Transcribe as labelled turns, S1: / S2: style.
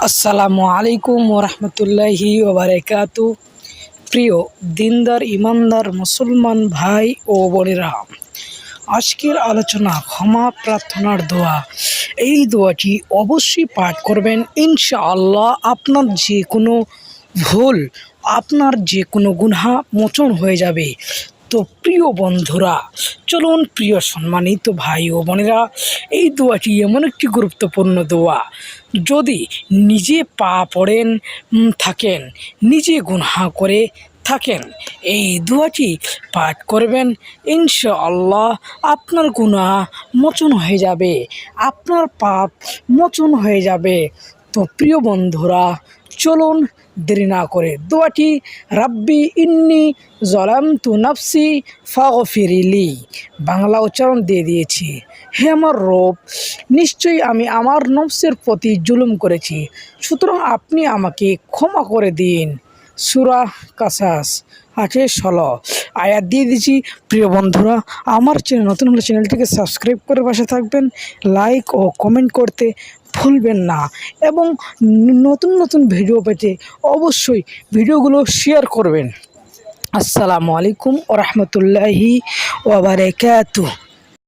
S1: আসসালামু আলাইকুম ওরহমতুল্লাহি ওবারাকাতু। প্রিয় দিনদার ইমানদার মুসলমান ভাই ও বোনেরা, আজকের আলোচনা ক্ষমা প্রার্থনার দোয়া। এই দোয়াটি অবশ্যই পাঠ করবেন, ইনশাআল্লাহ আপনার যে কোনো ভুল, আপনার যে কোনো গুনাহ মোচন হয়ে যাবে। তো প্রিয় বন্ধুরা, চলুন প্রিয় সম্মানিত ভাই ও বোনেরা, এই দোয়াটি এমন একটি গুরুত্বপূর্ণ দোয়া, যদি নিজে পা পড়েন থাকেন, নিজে গুনাহ করে থাকেন, এই দোয়াটি পাঠ করবেন, ইনশাআল্লাহ আপনার গুনাহ মোচন হয়ে যাবে, আপনার পাপ মোচন হয়ে যাবে। তো প্রিয় বন্ধুরা, চলুন দেরি না করে দোয়াটি রাব্বি ইন্নি জলামতু নাফসি ফাগফিরলি, বাংলা উচ্চারণ দিয়ে দিয়েছি। হে আমার রব, নিশ্চয়ই আমি আমার নফসের প্রতি জুলুম করেছি, সুতরাং আপনি আমাকে ক্ষমা করে দিন। সূরা কাসাস 8:16 আয়াত দিয়ে দিয়েছি। প্রিয় বন্ধুরা, আমার চ্যানেল নতুন হলে চ্যানেলটিকে সাবস্ক্রাইব করে পাশে থাকবেন, লাইক ও কমেন্ট করতে ভুলবেন না, এবং নতুন নতুন ভিডিও পেতে অবশ্যই ভিডিওগুলো শেয়ার করবেন। আসসালামু আলাইকুম ওয়া রাহমাতুল্লাহি ওয়া বারাকাতুহু।